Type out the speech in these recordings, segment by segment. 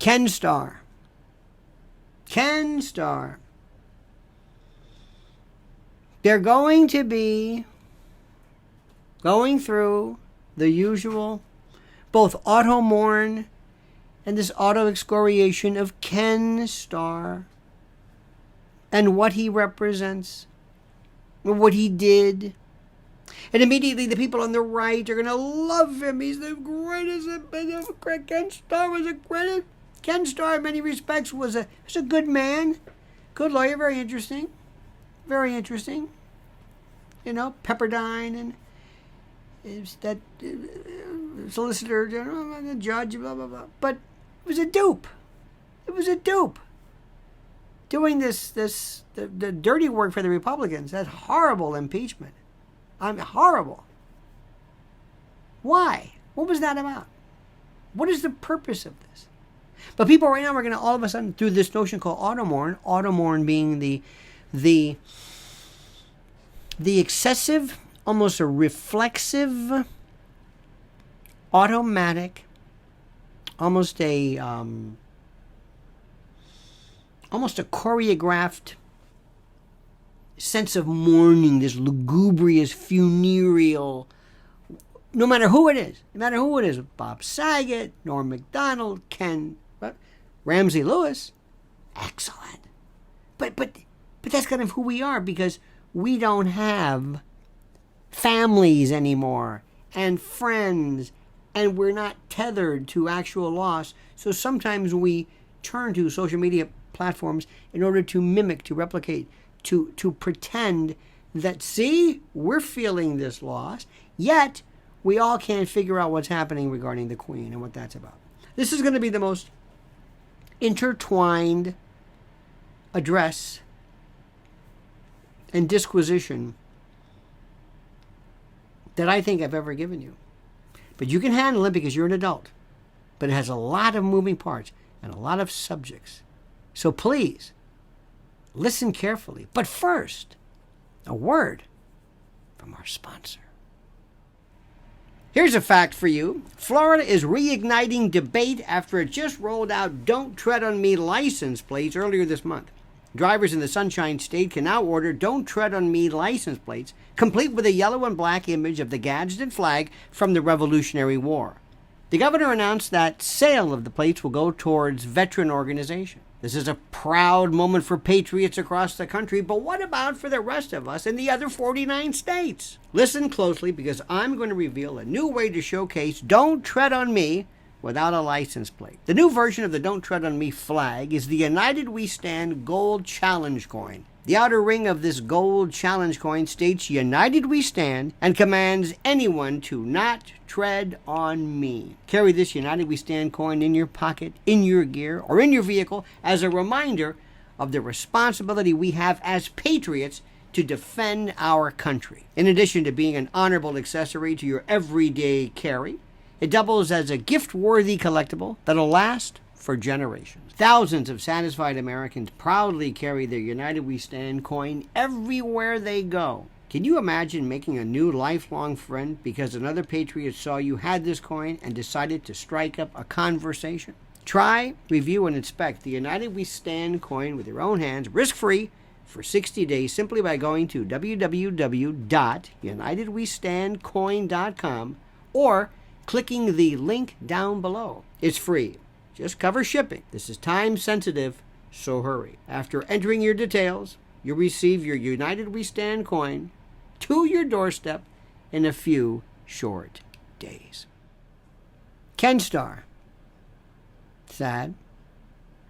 Ken Starr. Ken Starr. They're going to be going through the usual, both auto mourn and this auto excoriation of Ken Starr and what he represents, what he did. And immediately the people on the right are going to love him. He's the greatest. Ken Starr was the greatest. Ken Starr, in many respects, was a good man, good lawyer, very interesting. Very interesting. You know, Pepperdine and that solicitor general and the judge, blah, blah, blah. But it was a dupe. It was a dupe. Doing the dirty work for the Republicans, that horrible impeachment. Horrible. Why? What was that about? What is the purpose of this? But people right now are going to all of a sudden, through this notion called auto mourn being the excessive, almost a reflexive, automatic, almost a choreographed sense of mourning, this lugubrious, funereal, no matter who it is, Bob Saget, Norm Macdonald, Ken, Ramsey Lewis, excellent. But that's kind of who we are, because we don't have families anymore and friends, and we're not tethered to actual loss. So sometimes we turn to social media platforms in order to mimic, to replicate, to pretend that, see, we're feeling this loss, yet we all can't figure out what's happening regarding the Queen and what that's about. This is going to be the most intertwined address and disquisition that I think I've ever given you. But you can handle it because you're an adult. But it has a lot of moving parts and a lot of subjects. So please, listen carefully. But first, a word from our sponsor. Here's a fact for you. Florida is reigniting debate after it just rolled out Don't Tread on Me license plates earlier this month. Drivers in the Sunshine State can now order Don't Tread on Me license plates, complete with a yellow and black image of the Gadsden flag from the Revolutionary War. The governor announced that sale of the plates will go towards veteran organizations. This is a proud moment for patriots across the country, but what about for the rest of us in the other 49 states? Listen closely, because I'm going to reveal a new way to showcase Don't Tread on Me without a license plate. The new version of the Don't Tread on Me flag is the United We Stand Gold Challenge Coin. The outer ring of this gold challenge coin states United We Stand and commands anyone to not tread on me. Carry this United We Stand coin in your pocket, in your gear, or in your vehicle as a reminder of the responsibility we have as patriots to defend our country. In addition to being an honorable accessory to your everyday carry, it doubles as a gift-worthy collectible that'll last for generations. Thousands of satisfied Americans proudly carry their United We Stand coin everywhere they go. Can you imagine making a new lifelong friend because another patriot saw you had this coin and decided to strike up a conversation? Try, review, and inspect the United We Stand coin with your own hands, risk-free, for 60 days simply by going to www.unitedwestandcoin.com or clicking the link down below. It's free. Just cover shipping. This is time sensitive, so hurry. After entering your details, you'll receive your United We Stand coin to your doorstep in a few short days. Ken Starr. Sad.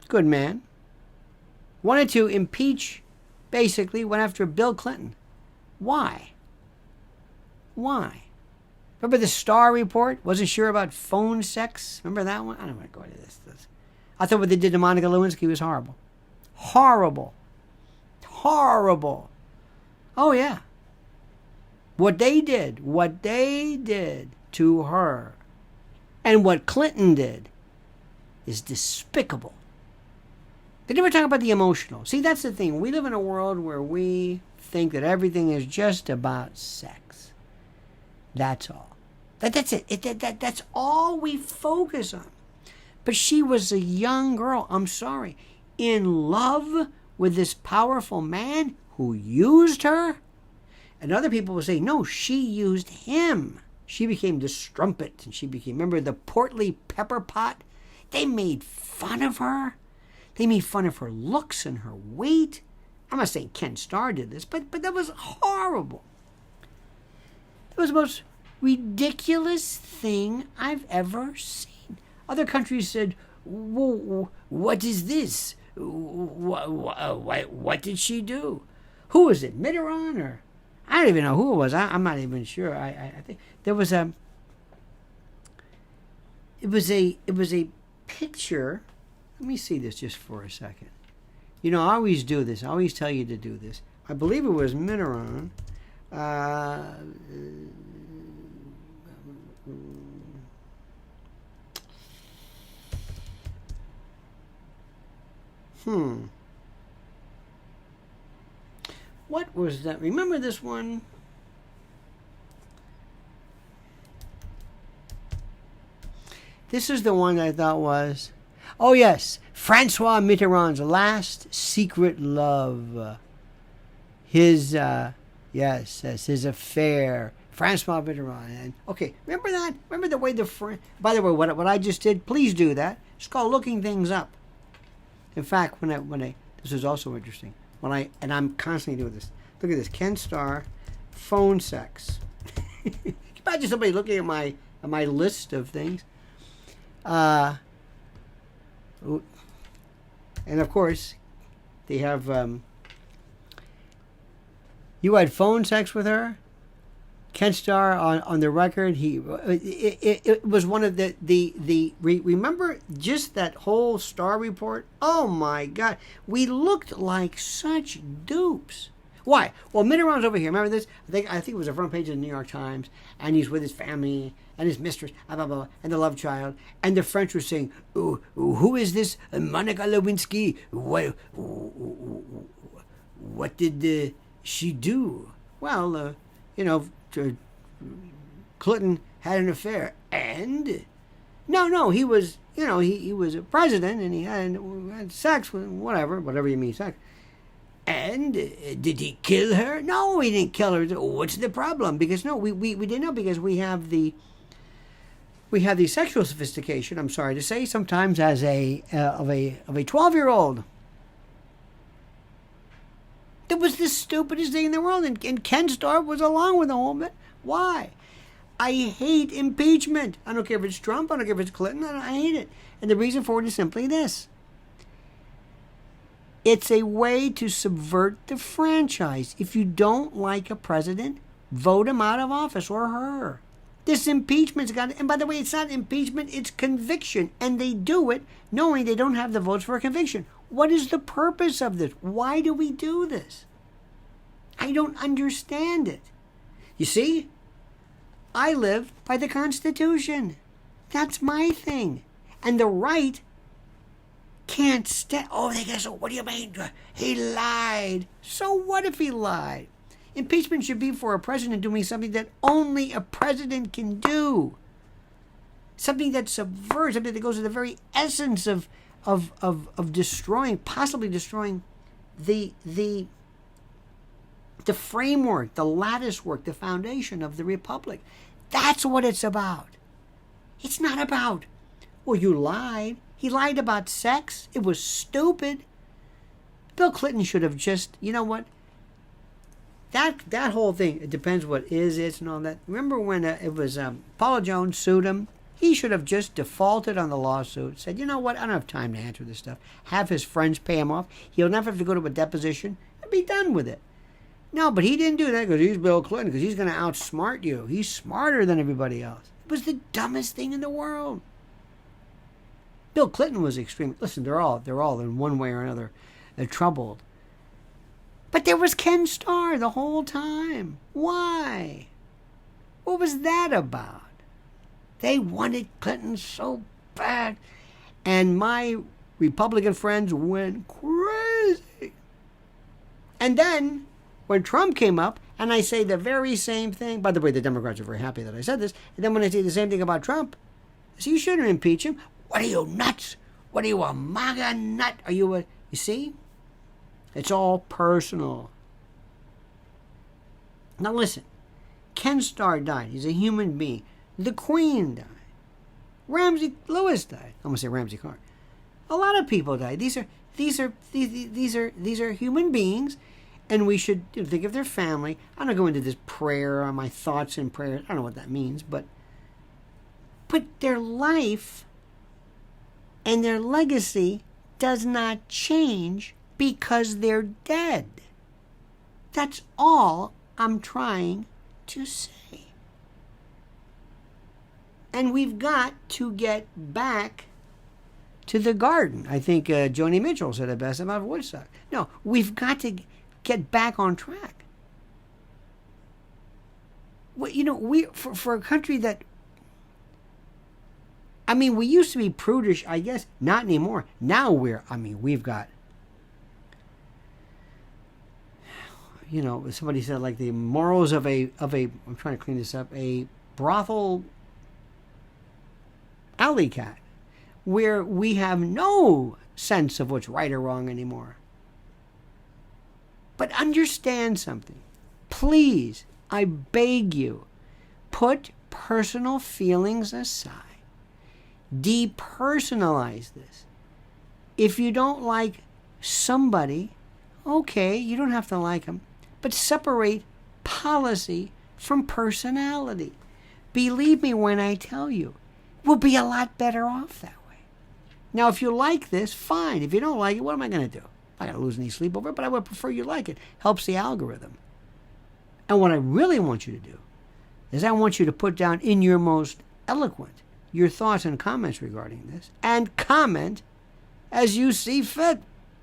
Good man. Wanted to impeach, basically, went after Bill Clinton. Why? Why? Remember the Starr report? Wasn't sure about phone sex. Remember that one? I don't want to go into this. I thought what they did to Monica Lewinsky was horrible. Horrible. Horrible. Oh, yeah. What they did to her and what Clinton did is despicable. They never talk about the emotional. See, that's the thing. We live in a world where we think that everything is just about sex. That's all. That's it. That's all we focus on. But she was a young girl, I'm sorry, in love with this powerful man who used her. And other people will say, no, she used him. She became the strumpet, and she became, remember the portly pepper pot? They made fun of her. They made fun of her looks and her weight. I'm not saying Ken Starr did this, but that was horrible. It was the most ridiculous thing I've ever seen. Other countries said, what is this? What did she do? Who was it, Mitterrand or... I don't even know who it was. I'm not even sure. I think there was a... It was a picture. Let me see this just for a second. You know, I always do this. I always tell you to do this. I believe it was Mitterrand. What was that? Remember this one? This is the one I thought was... Oh, yes. Francois Mitterrand's last secret love. His, his affair. Francois Mitterrand. And, okay, remember that? Remember the way by the way, what I just did? Please do that. It's called looking things up. In fact, when I this is also interesting. I'm constantly doing this. Look at this. Ken Starr, phone sex. Imagine somebody looking at my list of things. And of course, they have. You had phone sex with her. Ken Starr on the record. It was one of remember just that whole Starr report? Oh my God, we looked like such dupes. Why? Well, Mitterrand's over here. Remember this? I think it was the front page of the New York Times, and he's with his family and his mistress, blah, blah, blah, and the love child. And the French were saying, "Oh, who is this Monica Lewinsky? What did she do?" Well, Clinton had an affair, and no, he was, he was a president, and he had sex with whatever you mean sex. And did he kill her? No, he didn't kill her. What's the problem? Because no, we didn't know, because we have the sexual sophistication, I'm sorry to say, sometimes as of a 12-year-old. It was the stupidest thing in the world, and Ken Starr was along with the whole bit. Why? I hate impeachment. I don't care if it's Trump. I don't care if it's Clinton. I hate it. And the reason for it is simply this. It's a way to subvert the franchise. If you don't like a president, vote him out of office, or her. This impeachment's got... And by the way, it's not impeachment, it's conviction. And they do it knowing they don't have the votes for a conviction. What is the purpose of this? Why do we do this? I don't understand it. You see, I live by the Constitution. That's my thing. And the right can't stand... Oh, they guess, what do you mean? He lied. So what if he lied? Impeachment should be for a president doing something that only a president can do. Something that subverts, something that goes to the very essence of destroying, possibly destroying the framework, the lattice work, the foundation of the republic. That's what it's about. It's not about, well, you lied. He lied about sex. It was stupid. Bill Clinton should have just, you know what? That whole thing, it depends what is and all that. Remember when it was Paula Jones sued him? He should have just defaulted on the lawsuit, said, you know what, I don't have time to answer this stuff. Have his friends pay him off. He'll never have to go to a deposition and be done with it. No, but he didn't do that because he's Bill Clinton, because he's going to outsmart you. He's smarter than everybody else. It was the dumbest thing in the world. Bill Clinton was extreme. Listen, they're all in one way or another troubled. But there was Ken Starr the whole time. Why? What was that about? They wanted Clinton so bad. And my Republican friends went crazy. And then, when Trump came up, and I say the very same thing, by the way, the Democrats are very happy that I said this, and then when I say the same thing about Trump, I say, you shouldn't impeach him. What are you, nuts? What are you, a MAGA nut? Are you a... You see? It's all personal. Now listen. Ken Starr died. He's a human being. The Queen died. Ramsey Lewis died. I'm gonna say Ramsey Clark. A lot of people died. These are human beings, and we should think of their family. I don't go into this prayer on my thoughts and prayers. I don't know what that means, but their life and their legacy does not change because they're dead. That's all I'm trying to say. And we've got to get back to the garden. I think Joni Mitchell said it best about Woodstock. No, we've got to get back on track. Well, we for a country that, I mean, we used to be prudish, I guess. Not anymore. Now we've got, somebody said like the morals of a I'm trying to clean this up, a brothel alley cat, where we have no sense of what's right or wrong anymore. But understand something. Please, I beg you, put personal feelings aside. Depersonalize this. If you don't like somebody, okay, you don't have to like them, but separate policy from personality. Believe me when I tell you, we'll be a lot better off that way. Now, if you like this, fine. If you don't like it, what am I going to do? I got to lose any sleep over it, but I would prefer you like it. Helps the algorithm. And what I really want you to do is I want you to put down in your most eloquent your thoughts and comments regarding this, and comment as you see fit.